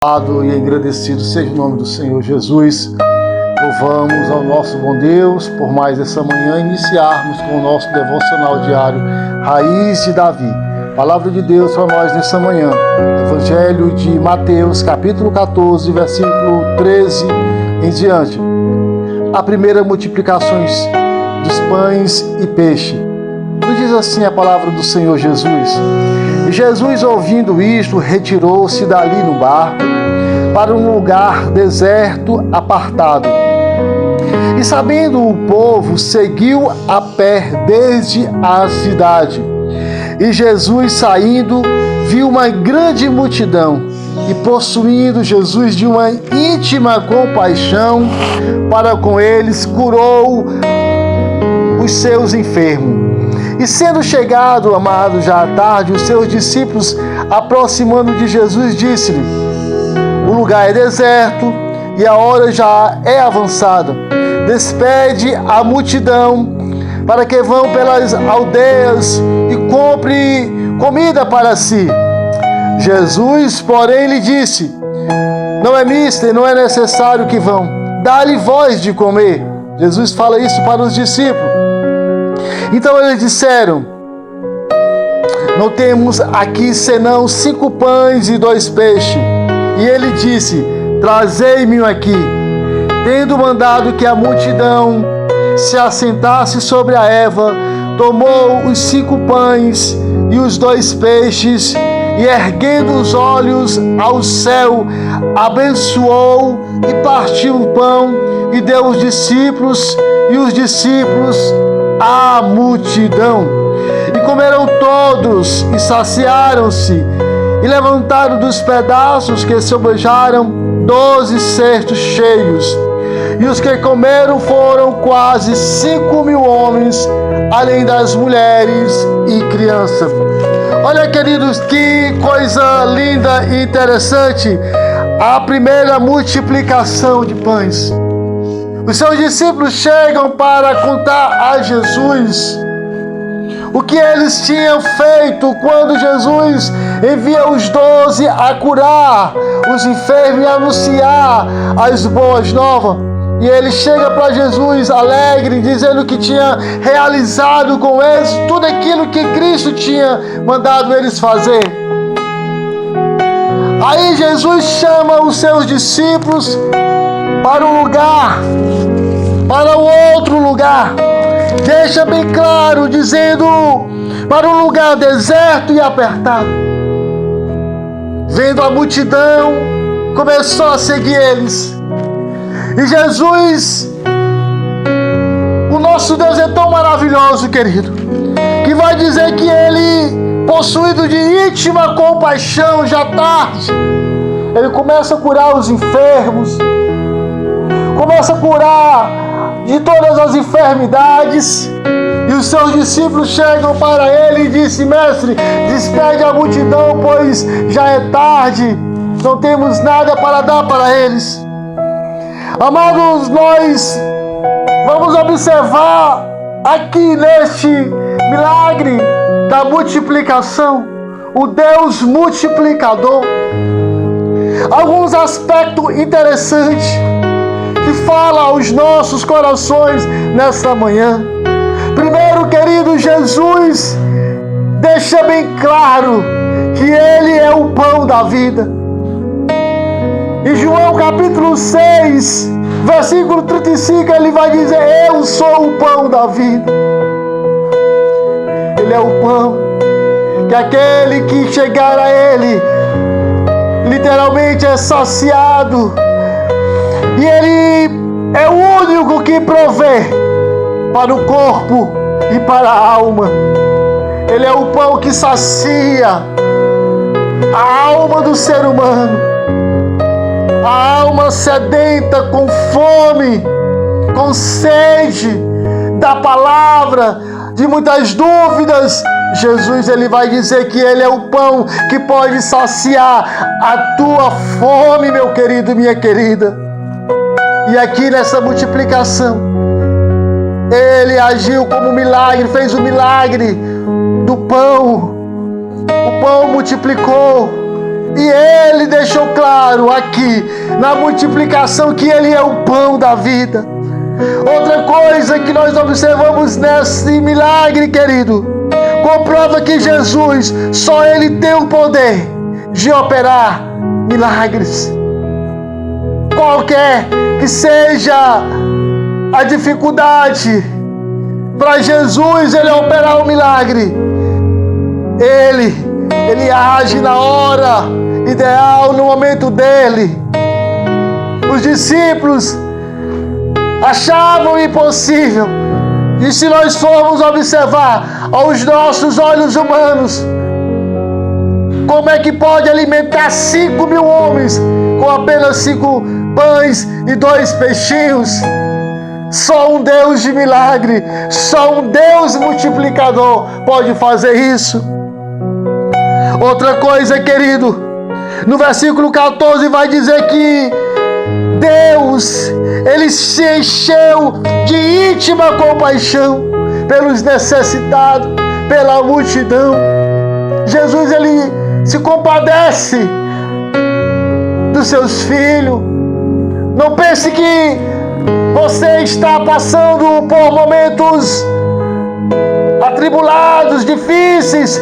Louvado e agradecido seja o nome do Senhor Jesus. Louvamos ao nosso bom Deus por mais essa manhã iniciarmos com o nosso devocional diário Raiz de Davi. Palavra de Deus para nós nessa manhã. Evangelho de Mateus, capítulo 14, versículo 13 em diante. A primeira multiplicação dos pães e peixe. Nos diz assim a palavra do Senhor Jesus. E Jesus, ouvindo isto, retirou-se dali no barco para um lugar deserto, apartado. E sabendo o povo, seguiu a pé desde a cidade. E Jesus, saindo, viu uma grande multidão, e possuindo Jesus de uma íntima compaixão para com eles, curou os seus enfermos. E sendo chegado, amado, já à tarde, os seus discípulos, aproximando de Jesus, disse-lhe: o lugar é deserto e a hora já é avançada. Despede a multidão para que vão pelas aldeias e compre comida para si. Jesus, porém, lhe disse: não é mister, não é necessário que vão. Dá-lhe vós de comer. Jesus fala isso para os discípulos. Então eles disseram: não temos aqui senão 5 pães e 2 peixes. E ele disse: trazei-me aqui. Tendo mandado que a multidão se assentasse sobre a erva, tomou os 5 pães e os 2 peixes, e erguendo os olhos ao céu, abençoou e partiu o pão e deu aos discípulos, e os discípulos à multidão. E comeram todos e saciaram-se, e levantaram dos pedaços que sobraram 12 cestos cheios. E os que comeram foram quase 5.000 homens, além das mulheres e crianças. Olha, queridos, que coisa linda e interessante. A primeira multiplicação de pães. Os seus discípulos chegam para contar a Jesus o que eles tinham feito quando Jesus envia os 12 a curar os enfermos e anunciar as boas novas. E ele chega para Jesus alegre, dizendo que tinha realizado com eles tudo aquilo que Cristo tinha mandado eles fazer. Aí Jesus chama os seus discípulos para um lugar, para o outro lugar. Deixa bem claro, dizendo para um lugar deserto e apertado. Vendo a multidão, começou a seguir eles. E Jesus, o nosso Deus é tão maravilhoso, querido, que vai dizer que ele, possuído de íntima compaixão, já tarde, ele começa a curar os enfermos, começa a curar de todas as enfermidades. E os seus discípulos chegam para ele e dizem: mestre, despede a multidão, pois já é tarde, não temos nada para dar para eles. Amados, nós vamos observar aqui neste milagre da multiplicação, o Deus multiplicador, alguns aspectos interessantes que falam aos nossos corações nesta manhã. Primeiro, querido, Jesus deixa bem claro que Ele é o pão da vida. Em João capítulo 6, versículo 35, ele vai dizer: eu sou o pão da vida. Ele é o pão que aquele que chegar a Ele literalmente é saciado. E Ele é o único que provê para o corpo e para a alma. Ele é o pão que sacia a alma do ser humano. A alma sedenta, com fome, com sede da palavra, de muitas dúvidas. Jesus, ele vai dizer que ele é o pão que pode saciar a tua fome, meu querido, minha querida. E aqui nessa multiplicação, ele agiu como milagre, fez o milagre do pão. O pão multiplicou E Ele deixou claro aqui na multiplicação que Ele é o pão da vida. Outra coisa que nós observamos nesse milagre, querido, comprova que Jesus, só Ele tem o poder de operar milagres. Qualquer que seja a dificuldade, para Jesus Ele operar o milagre, Ele age na hora ideal, no momento dele. Os discípulos achavam impossível, e se nós formos observar aos nossos olhos humanos, como é que pode alimentar 5.000 homens com apenas 5 pães e 2 peixinhos? Só um Deus de milagre, só um Deus multiplicador pode fazer isso. Outra coisa, querido, no versículo 14 vai dizer que Deus, Ele se encheu de íntima compaixão pelos necessitados, pela multidão. Jesus, Ele se compadece dos seus filhos. Não pense que você está passando por momentos atribulados, difíceis,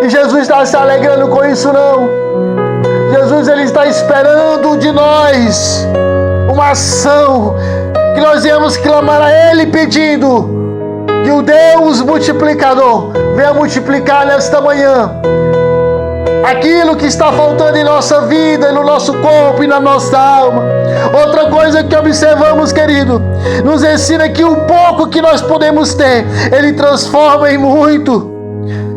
e Jesus está se alegrando com isso, não. Jesus, Ele está esperando de nós uma ação, que nós íamos clamar a Ele pedindo que o Deus multiplicador venha multiplicar nesta manhã aquilo que está faltando em nossa vida, no nosso corpo e na nossa alma. Outra coisa que observamos, querido, nos ensina que o pouco que nós podemos ter, Ele transforma em muito,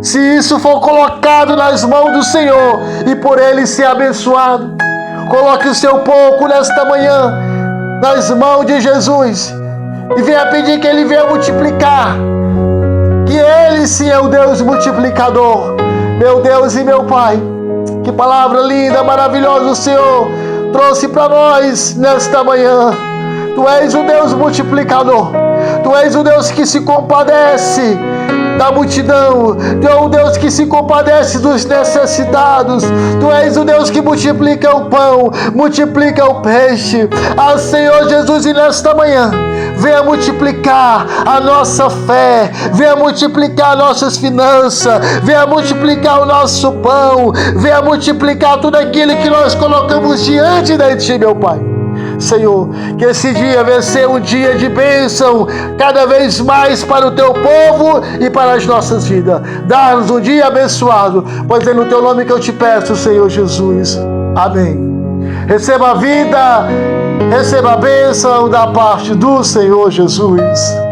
se isso for colocado nas mãos do Senhor e por Ele ser abençoado. Coloque o seu pouco nesta manhã nas mãos de Jesus e venha pedir que Ele venha multiplicar, que Ele sim é o Deus multiplicador. Meu Deus e meu Pai, que palavra linda, maravilhosa o Senhor trouxe para nós nesta manhã. Tu és o Deus multiplicador, Tu és o Deus que se compadece da multidão, Tu és o Deus que se compadece dos necessitados, Tu és o Deus que multiplica o pão, multiplica o peixe. Ah, Senhor Jesus, e nesta manhã, venha multiplicar a nossa fé, venha multiplicar nossas finanças, venha multiplicar o nosso pão, venha multiplicar tudo aquilo que nós colocamos diante de Ti, meu Pai. Senhor, que esse dia venha ser um dia de bênção cada vez mais para o Teu povo e para as nossas vidas. Dá-nos um dia abençoado, pois é no Teu nome que eu te peço, Senhor Jesus. Amém. Receba a vida, receba a bênção da parte do Senhor Jesus.